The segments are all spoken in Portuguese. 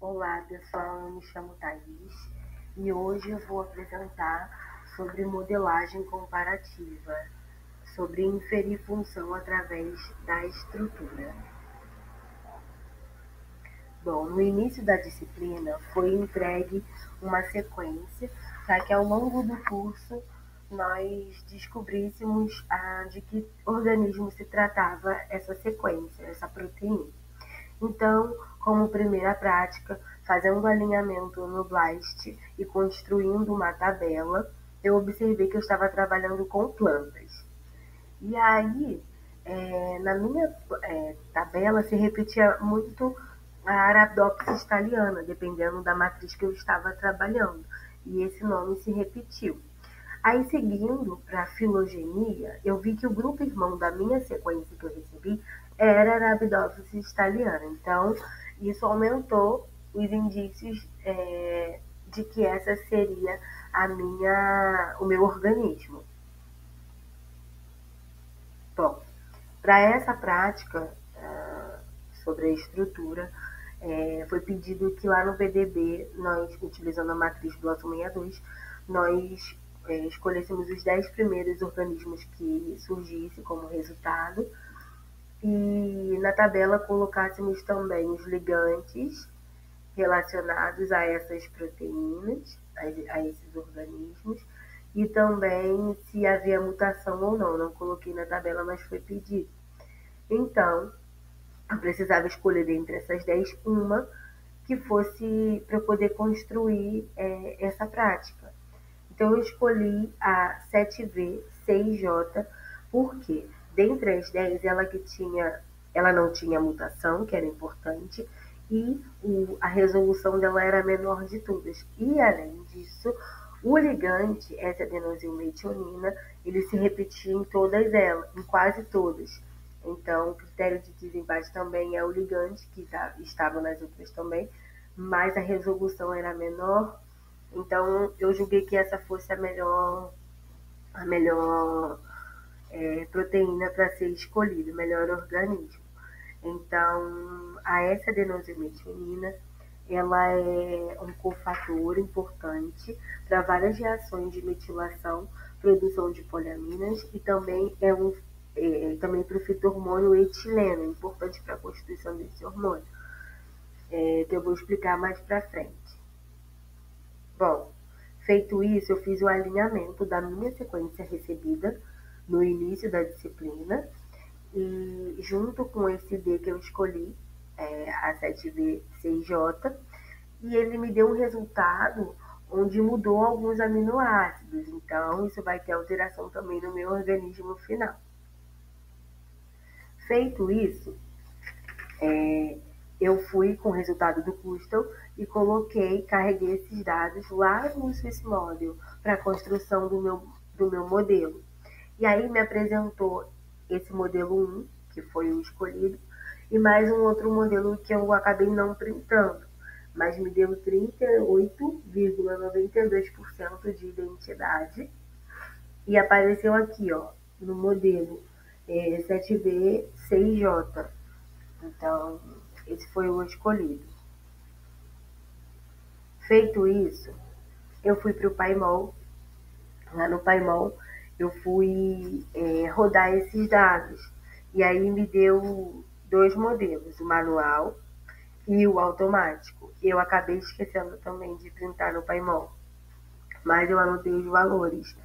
Olá pessoal, eu me chamo Thaís e hoje eu vou apresentar sobre modelagem comparativa, sobre inferir função através da estrutura. Bom, no início da disciplina foi entregue uma sequência para que ao longo do curso nós descobríssemos de que organismo se tratava essa sequência, essa proteína. Então, como primeira prática, fazendo o alinhamento no BLAST e construindo uma tabela, eu observei que eu estava trabalhando com plantas. E aí, na minha tabela, se repetia muito a Arabidopsis thaliana, dependendo da matriz que eu estava trabalhando. E esse nome se repetiu. Aí, seguindo para a filogenia, eu vi que o grupo irmão da minha sequência que eu recebi era Arabidopsis thaliana. Então, isso aumentou os indícios de que essa seria o meu organismo. Bom, para essa prática sobre a estrutura, foi pedido que lá no PDB, nós, utilizando a matriz Blossom 62, nós escolhêssemos os 10 primeiros organismos que surgissem como resultado e na tabela colocássemos também os ligantes relacionados a essas proteínas, a esses organismos, e também se havia mutação ou não. Não coloquei na tabela, mas foi pedido. Então, eu precisava escolher dentre essas 10 uma que fosse para eu poder construir essa prática. Então, eu escolhi a 7V6J, porque dentre as 10, ela não tinha mutação, que era importante, e a resolução dela era a menor de todas. E, além disso, o ligante, essa adenosilmetionina, ele se repetia em todas elas, em quase todas. Então, o critério de desempate também é o ligante, que estava nas outras também, mas a resolução era menor. Então, eu julguei que essa fosse a melhor proteína para ser escolhida, o melhor organismo. Então, a S-adenosilmetionina, ela é um cofator importante para várias reações de metilação, produção de poliaminas e também também para o fito-hormônio etileno, importante para a constituição desse hormônio, que eu vou explicar mais para frente. Bom, feito isso, eu fiz o alinhamento da minha sequência recebida no início da disciplina e junto com esse D que eu escolhi, a 7V6J, e ele me deu um resultado onde mudou alguns aminoácidos. Então, isso vai ter alteração também no meu organismo final. Feito isso, eu fui com o resultado do Custom e carreguei esses dados lá no SwissModel para a construção do meu modelo. E aí me apresentou esse modelo 1, que foi o escolhido, e mais um outro modelo que eu acabei não printando, mas me deu 38,92% de identidade. E apareceu aqui, ó, no modelo 7V6J. Então, esse foi o escolhido. Feito isso, eu fui para o Paimol. Lá no Paimol, eu fui rodar esses dados. E aí me deu dois modelos, o manual e o automático. Eu acabei esquecendo também de printar no Paimol, mas eu anotei os valores.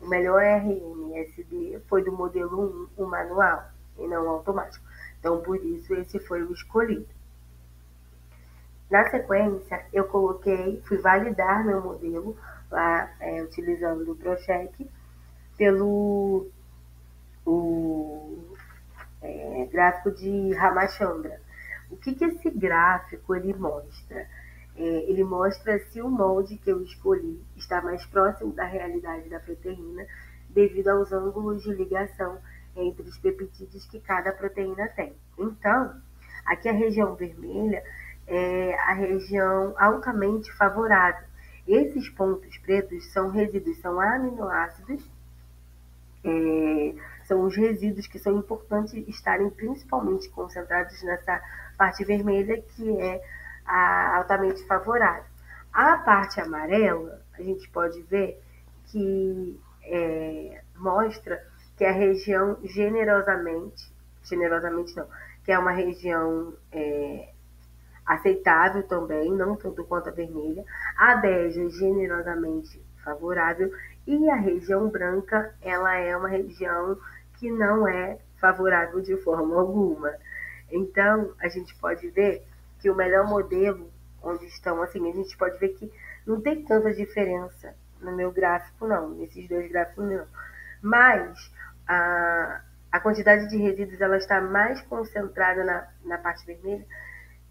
O melhor RMSD foi do modelo 1, o manual, e não o automático. Então, por isso, esse foi o escolhido. Na sequência, eu fui validar meu modelo, lá, utilizando o ProCheck, pelo gráfico de Ramachandra. O que esse gráfico ele mostra? Ele mostra se o molde que eu escolhi está mais próximo da realidade da proteína, devido aos ângulos de ligação entre os peptídeos que cada proteína tem. Então, aqui a região vermelha é a região altamente favorável. Esses pontos pretos são resíduos, são aminoácidos, são os resíduos que são importantes estarem principalmente concentrados nessa parte vermelha, que é a altamente favorável. A parte amarela, a gente pode ver que mostra que a região generosamente não, que é uma região aceitável também, não tanto quanto a vermelha. A bege é generosamente favorável e a região branca, ela é uma região que não é favorável de forma alguma. Então, a gente pode ver que o melhor modelo, onde estão, assim, a gente pode ver que não tem tanta diferença no meu gráfico, não, nesses dois gráficos, não. Mas a quantidade de resíduos ela está mais concentrada na parte vermelha,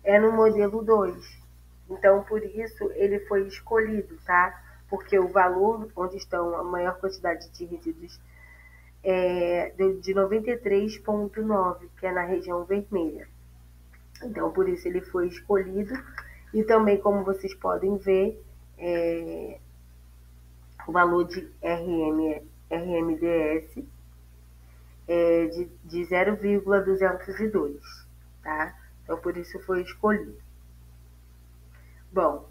é no modelo 2. Então, por isso, ele foi escolhido, tá? Porque o valor onde estão a maior quantidade de resíduos é de 93,9, que é na região vermelha. Então, por isso ele foi escolhido. E também, como vocês podem ver, o valor de RMDS é de 0,202, tá? Então, por isso foi escolhido. Bom,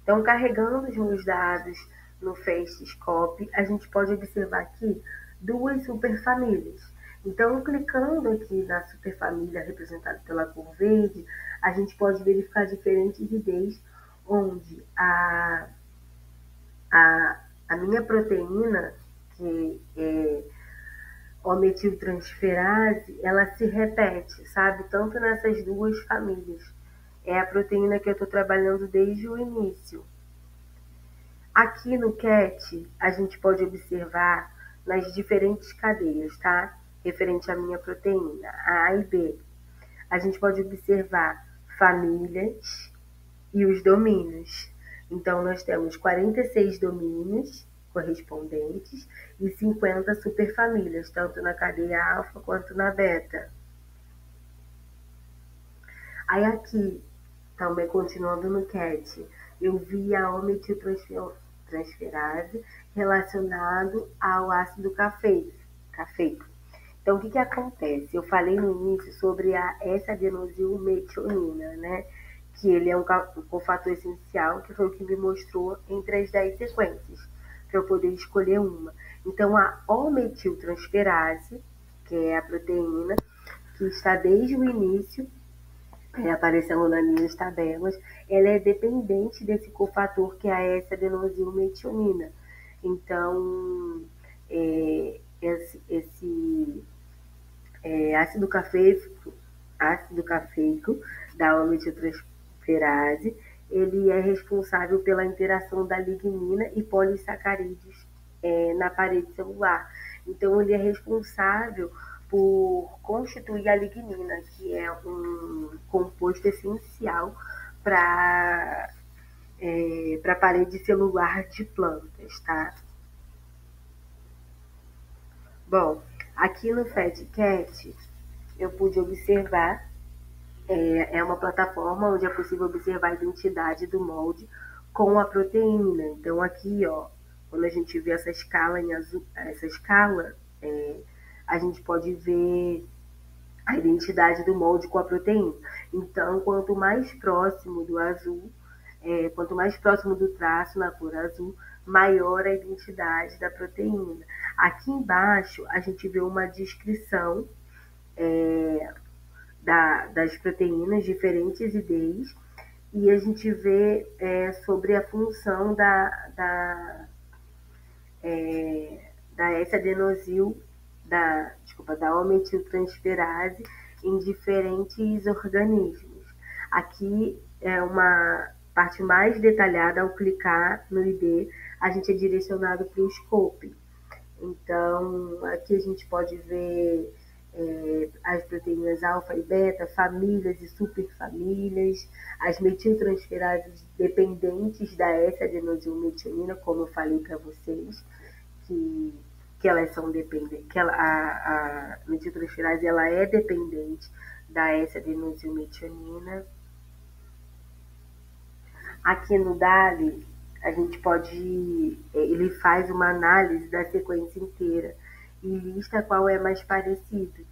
então carregando os meus dados no FastScope, a gente pode observar aqui duas superfamílias. Então, clicando aqui na superfamília representada pela cor verde, a gente pode verificar diferentes IDs, onde a minha proteína, que é ometiltransferase, ela se repete, sabe? Tanto nessas duas famílias. É a proteína que eu estou trabalhando desde o início. Aqui no CAT, a gente pode observar nas diferentes cadeias, tá? Referente à minha proteína, A e B. A gente pode observar famílias e os domínios. Então, nós temos 46 domínios correspondentes e 50 superfamílias, tanto na cadeia alfa quanto na beta. Aí aqui, também continuando no CAT, eu vi a ometiltransferase relacionado ao ácido cafeico. Então, o que acontece? Eu falei no início sobre a S-adenosilmetionina, né? Que ele é um cofator essencial, que foi o que me mostrou entre as 10 sequências, para eu poder escolher uma. Então, a ometiltransferase, que é a proteína que está desde o início, aparecendo nas minhas tabelas, ela é dependente desse cofator que é a S-adenosilmetionina. Então, esse ácido cafeico da ometiltransferase, ele é responsável pela interação da lignina e polissacarídeos na parede celular. Então, ele é responsável por constituir a lignina, que é um composto essencial para a parede celular de plantas, tá? Bom, aqui no FatCat eu pude observar, é uma plataforma onde é possível observar a identidade do molde com a proteína. Então aqui, ó, quando a gente vê essa escala em azul, a gente pode ver a identidade do molde com a proteína. Então, quanto mais próximo do azul, quanto mais próximo do traço na cor azul, maior a identidade da proteína. Aqui embaixo, a gente vê uma descrição das proteínas, diferentes IDs, e a gente vê sobre a função da S-adenosil, da ometiltransferase em diferentes organismos. Aqui é uma parte mais detalhada. Ao clicar no ID, a gente é direcionado para o scope. Então, aqui a gente pode ver as proteínas alfa e beta, famílias e superfamílias, as metiltransferases dependentes da S-adenosilmetionina, como eu falei para vocês, que elas são dependentes, que a metiltransferase ela é dependente da S-adenosilmetionina. Aqui no DALI, a gente pode, ele faz uma análise da sequência inteira e lista qual é mais parecido.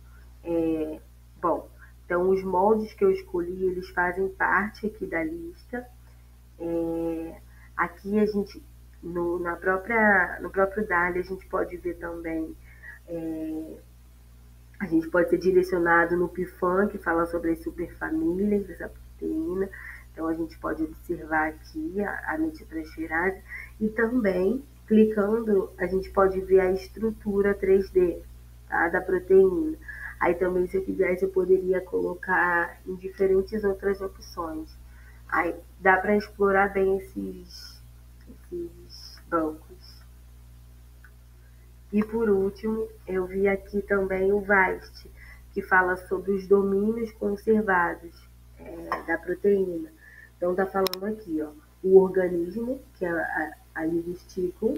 Bom, Então, os moldes que eu escolhi, eles fazem parte aqui da lista. Aqui a gente, no próprio DALI, a gente pode ver também, a gente pode ser direcionado no PIFAN, que fala sobre as superfamílias dessa proteína. Então, a gente pode observar aqui a metiltransferase e também, clicando, a gente pode ver a estrutura 3D, tá, da proteína. Aí também, se eu quisesse, eu poderia colocar em diferentes outras opções. Aí dá para explorar bem esses bancos. E por último, eu vi aqui também o VAST, que fala sobre os domínios conservados da proteína. Então está falando aqui, ó, o organismo, que é a Livisticum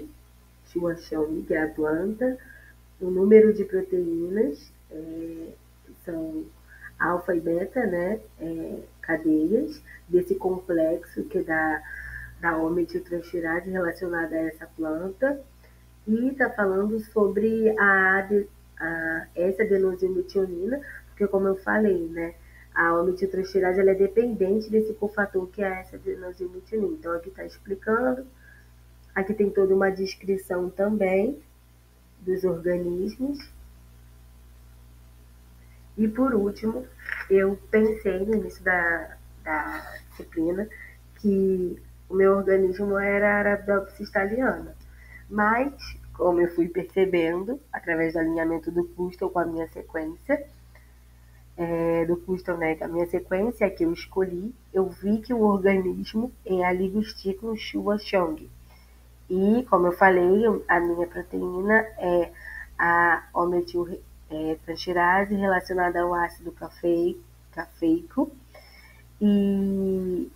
schuachoni, que é a planta, o número de proteínas, são alfa e beta, né, cadeias desse complexo que é da O-metiltransferase relacionada a essa planta, e está falando sobre essa adenosine-metionina, porque como eu falei, né, a O-metiltransferase ela é dependente desse cofator que é essa adenosine-metionina. Então aqui está explicando, aqui tem toda uma descrição também dos organismos. E por último, eu pensei no início da disciplina que o meu organismo era Arabidopsis thaliana. Mas, como eu fui percebendo, através do alinhamento do Custom com a minha sequência, do Custom, né, com a minha sequência que eu escolhi, eu vi que o organismo é a Livisticum schuachoni. E, como eu falei, a minha proteína é a O-metiltransferase relacionada ao ácido cafeico. E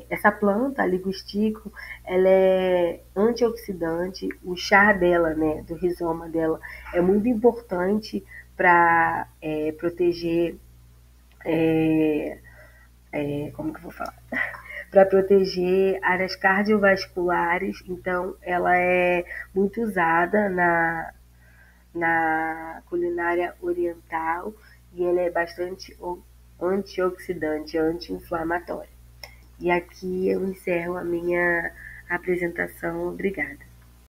essa planta, a Ligustico, ela é antioxidante. O chá dela, né, do rizoma dela, é muito importante para proteger, como que eu vou falar? Para proteger áreas cardiovasculares. Então, ela é muito usada na culinária oriental e ela é bastante antioxidante, anti-inflamatória. E aqui eu encerro a minha apresentação. Obrigada.